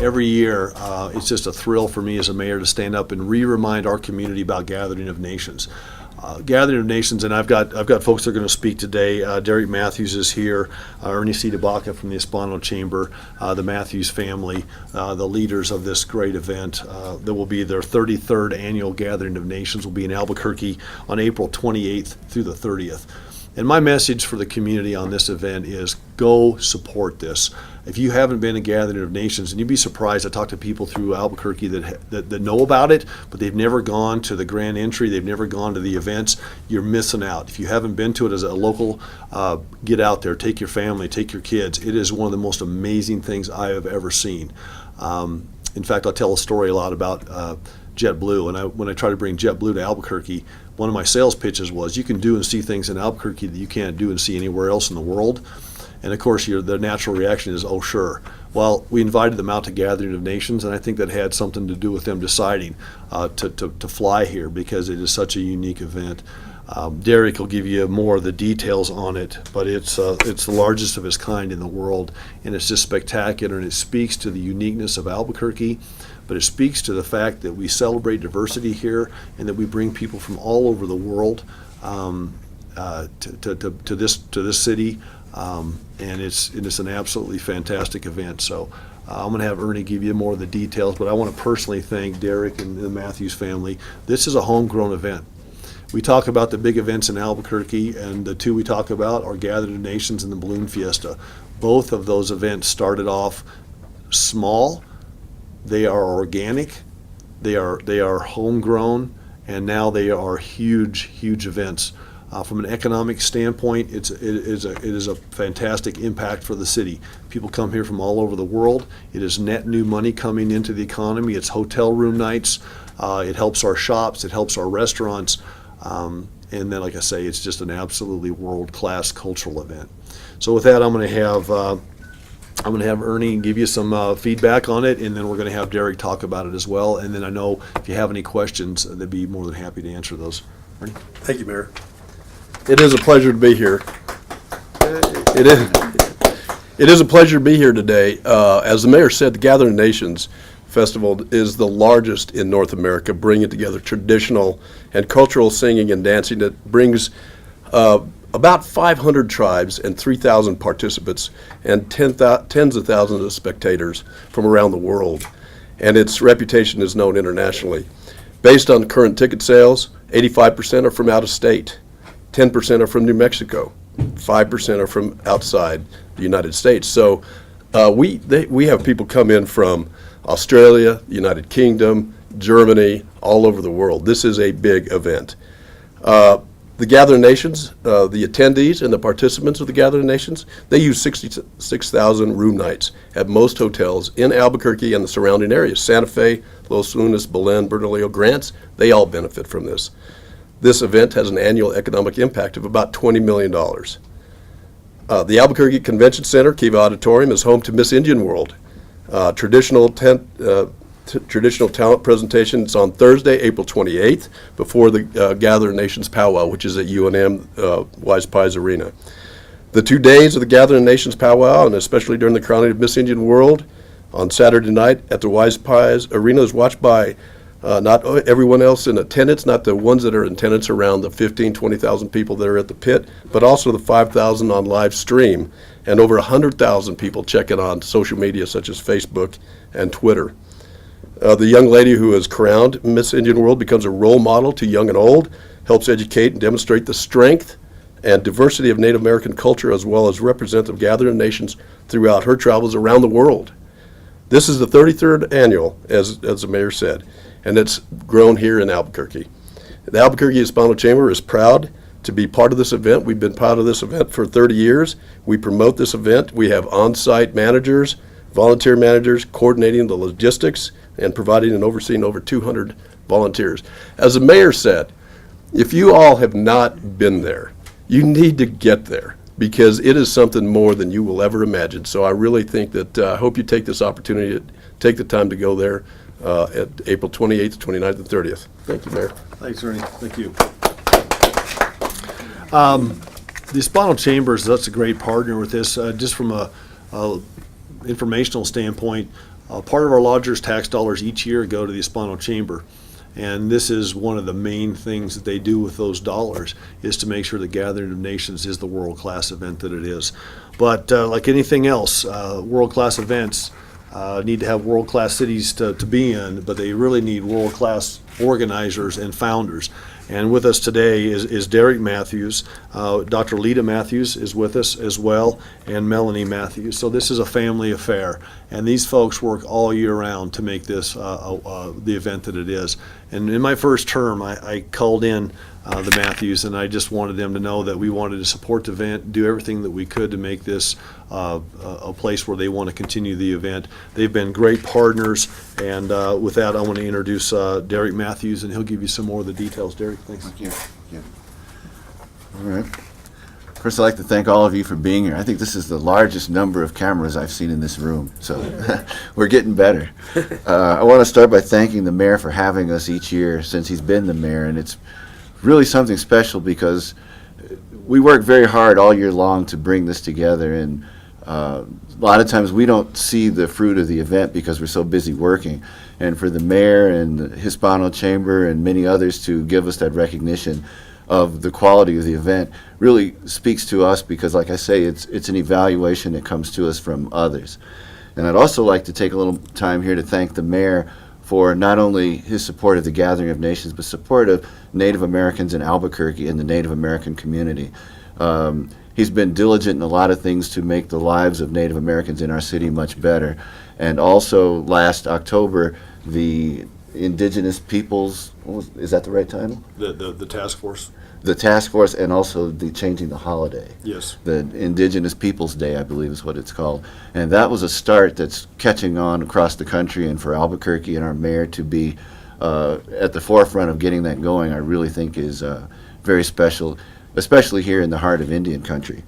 every year, it's just a thrill for me as a mayor to stand up and re-remind our community about Gathering of Nations. Gathering of Nations, and I've got folks that are going to speak today. Derek Matthews is here, Ernie C. DeBaca from the Hispano Chamber, the Matthews family, the leaders of this great event. There will be their 33rd annual Gathering of Nations will be in Albuquerque on April 28th through the 30th. And my message for the community on this event is go support this. If you haven't been to Gathering of Nations, and you'd be surprised, I talk to people through Albuquerque that know about it, but they've never gone to the grand entry, they've never gone to the events. You're missing out. If you haven't been to it as a local, get out there, take your family, take your kids. It is one of the most amazing things I have ever seen. In fact, I'll tell a story a lot about JetBlue, and when I try to bring JetBlue to Albuquerque, one of my sales pitches was you can do and see things in Albuquerque that you can't do and see anywhere else in the world. And of course, the natural reaction is, oh, sure. Well, we invited them out to Gathering of Nations, and I think that had something to do with them deciding to fly here because it is such a unique event. Derek will give you more of the details on it, but it's the largest of its kind in the world, and it's just spectacular, and it speaks to the uniqueness of Albuquerque, but it speaks to the fact that we celebrate diversity here and that we bring people from all over the world to this city. And it's an absolutely fantastic event. So I'm going to have Ernie give you more of the details, but I want to personally thank Derek and the Matthews family. This is a homegrown event. We talk about the big events in Albuquerque, and the two we talk about are Gathering of Nations and the Balloon Fiesta. Both of those events started off small. They are organic. They are homegrown, and now they are huge events. From an economic standpoint, it is a fantastic impact for the city. People come here from all over the world. It is net new money coming into the economy. It's hotel room nights. It helps our shops. It helps our restaurants. And then, like I say, it's just an absolutely world-class cultural event. So with that, I'm going to have Ernie give you some feedback on it, and then we're going to have Derek talk about it as well. And then I know if you have any questions, they'd be more than happy to answer those. Ernie? Thank you, Mayor. It is a pleasure to be here. It is a pleasure to be here today. As the mayor said, the Gathering of Nations Festival is the largest in North America, bringing together traditional and cultural singing and dancing that brings about 500 tribes and 3,000 participants and tens of thousands of spectators from around the world. And its reputation is known internationally. Based on current ticket sales, 85% are from out of state. 10% are from New Mexico, 5% are from outside the United States. So we have people come in from Australia, the United Kingdom, Germany, all over the world. This is a big event. The Gathering Nations, the attendees and the participants of the Gathering Nations, they use 66,000 room nights at most hotels in Albuquerque and the surrounding areas. Santa Fe, Los Lunas, Belen, Bernalillo, Grants, they all benefit from this. This event has an annual economic impact of about $20 million. The Albuquerque Convention Center, Kiva Auditorium, is home to Miss Indian World. Traditional talent presentation. It's on Thursday, April 28th, before the Gathering Nations Powwow, which is at UNM Wise Pies Arena. The 2 days of the Gathering Nations Powwow, and especially during the crowning of Miss Indian World, on Saturday night at the Wise Pies Arena is watched by not everyone else in attendance, not the ones that are in attendance around the 15, 20,000 people that are at the pit, but also the 5,000 on live stream and over 100,000 people checking on social media such as Facebook and Twitter. The young lady who is crowned Miss Indian World becomes a role model to young and old, helps educate and demonstrate the strength and diversity of Native American culture, as well as represent the Gathering Nations throughout her travels around the world. This is the 33rd annual, as the mayor said, and it's grown here in Albuquerque. The Albuquerque Hispano Chamber is proud to be part of this event. We've been part of this event for 30 years. We promote this event. We have on-site managers, volunteer managers coordinating the logistics and providing and overseeing over 200 volunteers. As the mayor said, if you all have not been there, you need to get there because it is something more than you will ever imagine. So I really think that I hope you take this opportunity to take the time to go there at April 28th, 29th, and 30th. Thank you, Mayor. Thanks, Ernie. Thank you. The Hispano Chamber is such a great partner with this. Just from a informational standpoint, Part of our lodgers' tax dollars each year go to the Hispano Chamber. And this is one of the main things that they do with those dollars, is to make sure the Gathering of Nations is the world-class event that it is. But like anything else, world-class events need to have world-class cities to be in, but they really need world-class organizers and founders. And with us today is Derek Matthews. Dr. Lita Matthews is with us as well, and Melanie Matthews. So this is a family affair, and these folks work all year round to make this the event that it is. And in my first term, I called in the Matthews, and I just wanted them to know that we wanted to support the event, do everything that we could to make this a place where they want to continue the event. They've been great partners, and with that, I want to introduce Derek Matthews, and he'll give you some more of the details. Derek, thanks. Thank you. Thank you. All right. First, I'd like to thank all of you for being here. I think this is the largest number of cameras I've seen in this room, so we're getting better. I want to start by thanking the mayor for having us each year since he's been the mayor, and it's really something special because we work very hard all year long to bring this together, and a lot of times we don't see the fruit of the event because we're so busy working. And for the mayor and the Hispano Chamber and many others to give us that recognition of the quality of the event really speaks to us, because like I say, it's an evaluation that comes to us from others. And I'd also like to take a little time here to thank the mayor for not only his support of the Gathering of Nations, but support of Native Americans in Albuquerque and the Native American community. He's been diligent in a lot of things to make the lives of Native Americans in our city much better. And also last October, the Indigenous Peoples, is that the right title? The task force. The task force, and also the changing the holiday. Yes. The Indigenous Peoples Day, I believe is what it's called. And that was a start that's catching on across the country, and for Albuquerque and our mayor to be at the forefront of getting that going, I really think is very special, especially here in the heart of Indian country.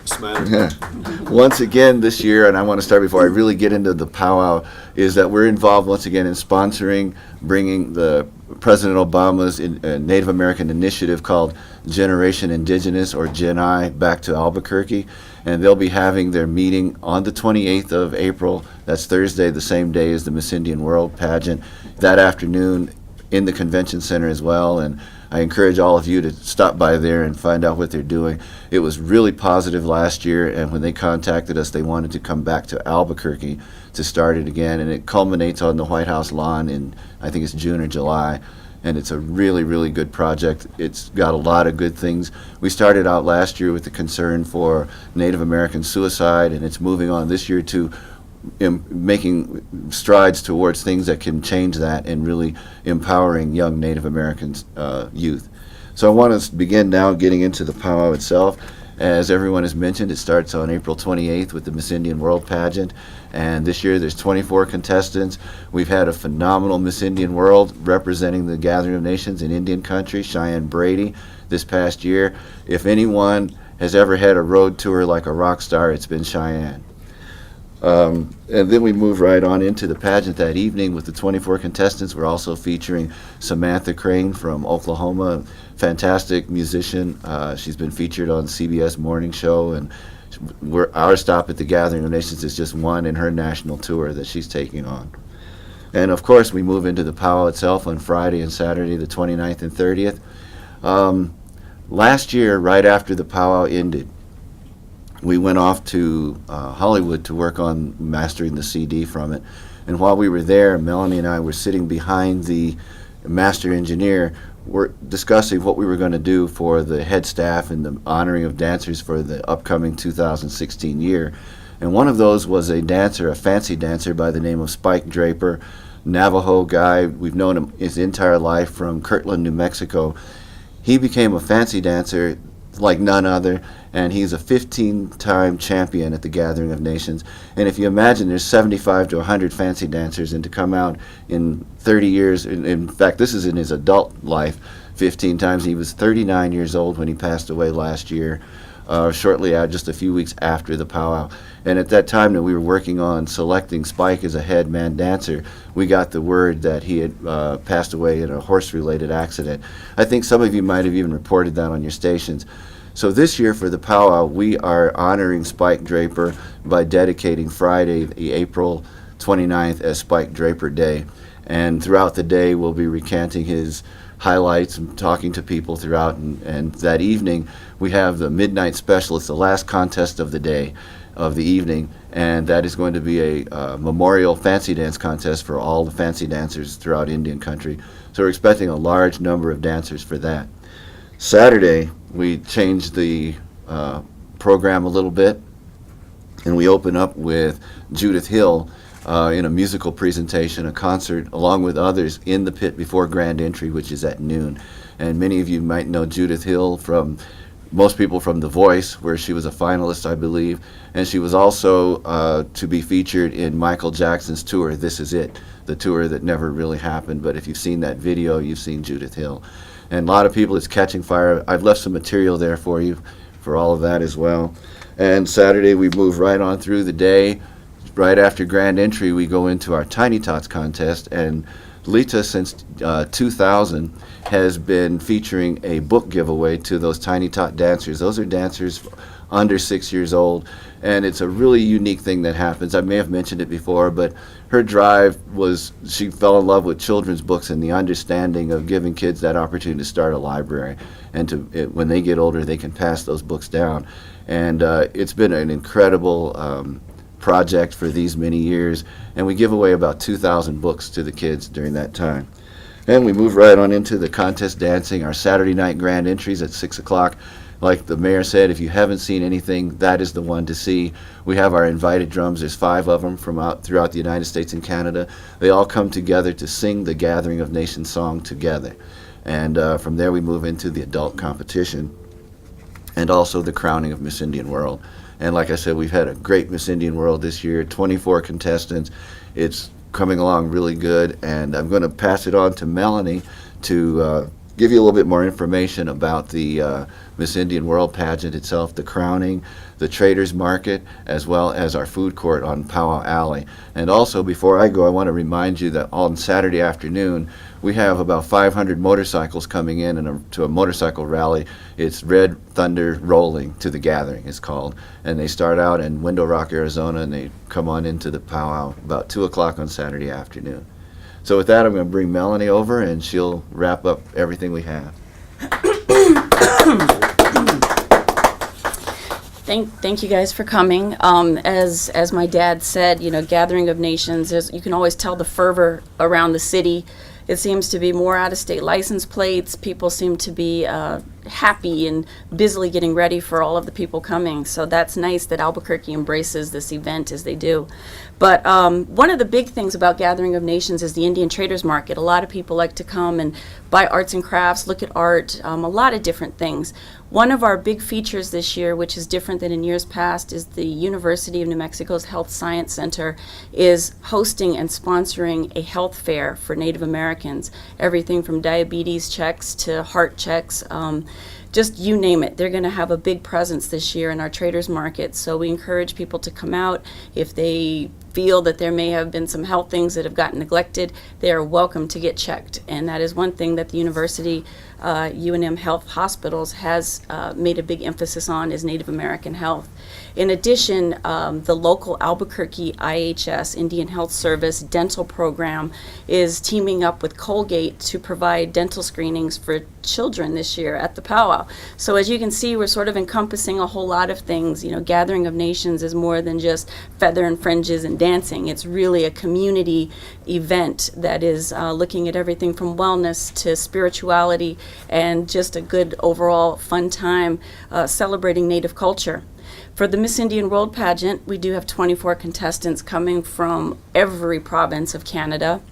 Smack. Once again this year, and I want to start before I really get into the powwow, is that we're involved once again in sponsoring, bringing the President Obama's Native American initiative called Generation Indigenous, or Gen I, back to Albuquerque. And they'll be having their meeting on the 28th of April. That's Thursday, the same day as the Miss Indian World pageant, that afternoon in the convention center as well. And I encourage all of you to stop by there and find out what they're doing. It was really positive last year, and when they contacted us, they wanted to come back to Albuquerque to start it again, and it culminates on the White House lawn in, I think it's June or July, and it's a really, really good project. It's got a lot of good things. We started out last year with the concern for Native American suicide, and it's moving on this year to making strides towards things that can change that and really empowering young Native Americans, youth. So I want to begin now getting into the powwow itself. As everyone has mentioned, it starts on April 28th with the Miss Indian World pageant, and this year there's 24 contestants. We've had a phenomenal Miss Indian World representing the Gathering of Nations in Indian country, Cheyenne Brady, this past year. If anyone has ever had a road tour like a rock star, it's been Cheyenne. And then we move right on into the pageant that evening with the 24 contestants. We're also featuring Samantha Crane from Oklahoma, fantastic musician. She's been featured on CBS Morning Show, and our stop at the Gathering of Nations is just one in her national tour that she's taking on. And of course, we move into the powwow itself on Friday and Saturday, the 29th and 30th. Last year, right after the powwow ended, we went off to Hollywood to work on mastering the CD from it. And while we were there, Melanie and I were sitting behind the master engineer. We're discussing what we were going to do for the head staff and the honoring of dancers for the upcoming 2016 year. And one of those was a dancer, a fancy dancer by the name of Spike Draper, Navajo guy. We've known him his entire life from Kirtland, New Mexico. He became a fancy dancer like none other, and he's a 15-time champion at the Gathering of Nations. And if you imagine there's 75 to 100 fancy dancers, and to come out in 30 years, in fact this is in his adult life, 15 times. He was 39 years old when he passed away last year, shortly out, just a few weeks after the powwow. And at that time that we were working on selecting Spike as a head man dancer, we got the word that he had passed away in a horse-related accident. I think some of you might have even reported that on your stations. So this year for the powwow, we are honoring Spike Draper by dedicating Friday, the April 29th, as Spike Draper Day. And throughout the day, we'll be recanting his highlights and talking to people throughout. And that evening, we have the midnight special. It's the last contest of the day, of the evening, and that is going to be a memorial fancy dance contest for all the fancy dancers throughout Indian country. So we're expecting a large number of dancers for that. Saturday, we changed the program a little bit, and we open up with Judith Hill in a musical presentation, a concert, along with others in the pit before grand entry, which is at noon. And many of you might know Judith Hill from, most people from The Voice, where she was a finalist, I believe. And she was also to be featured in Michael Jackson's tour, This Is It, the tour that never really happened. But if you've seen that video, you've seen Judith Hill. And a lot of people, it's catching fire. I've left some material there for you for all of that as well. And Saturday, we move right on through the day. Right after grand entry, we go into our Tiny Tots contest, and Lita, since 2000, has been featuring a book giveaway to those Tiny Tot dancers. Those are dancers under 6 years old, and it's a really unique thing that happens. I may have mentioned it before, but her drive was, she fell in love with children's books and the understanding of giving kids that opportunity to start a library, and when they get older, they can pass those books down. And it's been an incredible project for these many years, and we give away about 2,000 books to the kids during that time. And we move right on into the contest dancing, our Saturday night grand entries at 6 o'clock. Like the mayor said, if you haven't seen anything, that is the one to see. We have our invited drums. There's 5 of them from throughout the United States and Canada. They all come together to sing the Gathering of Nations song together. And from there we move into the adult competition and also the crowning of Miss Indian World. And like I said, we've had a great Miss Indian World this year, 24 contestants. It's coming along really good, and I'm going to pass it on to Melanie to give you a little bit more information about the Miss Indian World pageant itself, the crowning, the Traders Market, as well as our food court on Powwow Alley. And also, before I go, I want to remind you that on Saturday afternoon, we have about 500 motorcycles coming in to a motorcycle rally. It's Red Thunder Rolling to the Gathering, it's called. And they start out in Window Rock, Arizona, and they come on into the powwow about 2 o'clock on Saturday afternoon. So with that, I'm going to bring Melanie over, and she'll wrap up everything we have. Thank you guys for coming. As my dad said, you know, Gathering of Nations, you can always tell the fervor around the city. It seems to be more out-of-state license plates. People seem to be happy and busily getting ready for all of the people coming. So that's nice that Albuquerque embraces this event as they do. But one of the big things about Gathering of Nations is the Indian Traders Market. A lot of people like to come and buy arts and crafts, look at art, a lot of different things. One of our big features this year, which is different than in years past, is the University of New Mexico's Health Science Center is hosting and sponsoring a health fair for Native Americans. Everything from diabetes checks to heart checks, just you name it. They're going to have a big presence this year in our traders market. So we encourage people to come out. If they feel that there may have been some health things that have gotten neglected, they are welcome to get checked. And that is one thing that the university, UNM Health Hospitals has made a big emphasis on, is Native American health. In addition, the local Albuquerque IHS, Indian Health Service dental program, is teaming up with Colgate to provide dental screenings for children this year at the powwow. So as you can see, we're sort of encompassing a whole lot of things. You know, Gathering of Nations is more than just feather and fringes and dancing. It's really a community event that is looking at everything from wellness to spirituality and just a good overall fun time celebrating Native culture. For the Miss Indian World pageant, we do have 24 contestants coming from every province of Canada.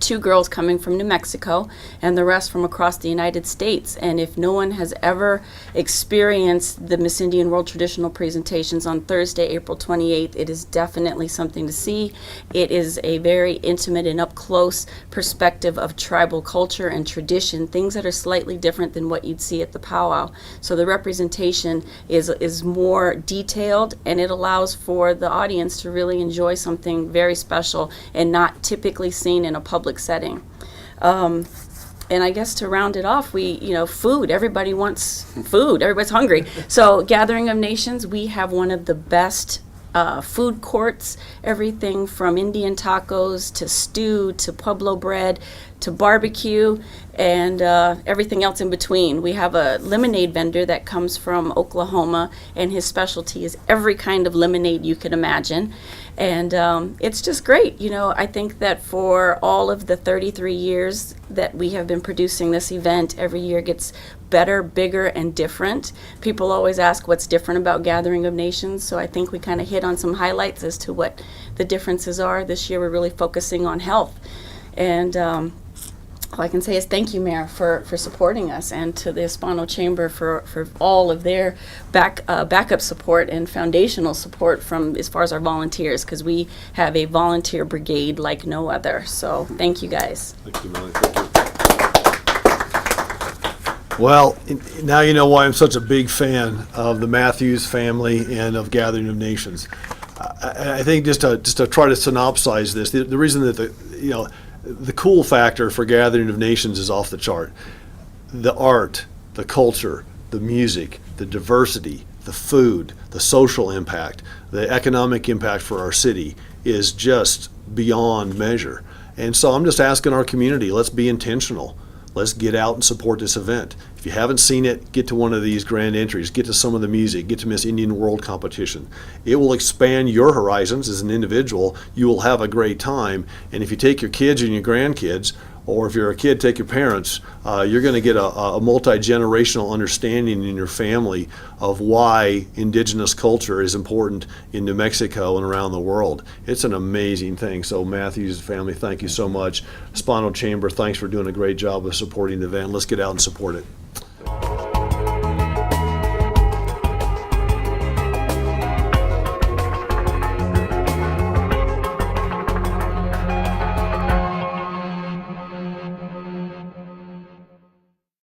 2 girls coming from New Mexico, and the rest from across the United States. And if no one has ever experienced the Miss Indian World traditional presentations on Thursday, April 28th, it is definitely something to see. It is a very intimate and up-close perspective of tribal culture and tradition, things that are slightly different than what you'd see at the powwow. So the representation is more detailed, and it allows for the audience to really enjoy something very special and not typically seen in a public setting. And I guess to round it off, food. Everybody wants food. Everybody's hungry. So Gathering of Nations, we have one of the best food courts, everything from Indian tacos to stew to Pueblo bread to barbecue and everything else in between. We have a lemonade vendor that comes from Oklahoma, and his specialty is every kind of lemonade you can imagine. And it's just great. I think that for all of the 33 years that we have been producing this event, every year gets better, bigger, and different. People always ask what's different about Gathering of Nations, so I think we kind of hit on some highlights as to what the differences are. This year we're really focusing on health. And all I can say is thank you, Mayor, for supporting us, and to the Hispano Chamber for all of their backup support and foundational support from as far as our volunteers, because we have a volunteer brigade like no other. So thank you, guys. Thank you, Melanie. Thank you. Well, now you know why I'm such a big fan of the Matthews family and of Gathering of Nations. I think just to try to synopsize this, the reason that the cool factor for Gathering of Nations is off the chart. The art, the culture, the music, the diversity, the food, the social impact, the economic impact for our city is just beyond measure. And so I'm just asking our community, let's be intentional. Let's get out and support this event. If you haven't seen it, get to one of these grand entries, get to some of the music, get to Miss Indian World competition. It will expand your horizons as an individual. You will have a great time. And if you take your kids and your grandkids, or if you're a kid, take your parents, you're going to get a multi-generational understanding in your family of why indigenous culture is important in New Mexico and around the world. It's an amazing thing. So Matthews family, thank you so much. Hispano Chamber, thanks for doing a great job of supporting the event. Let's get out and support it.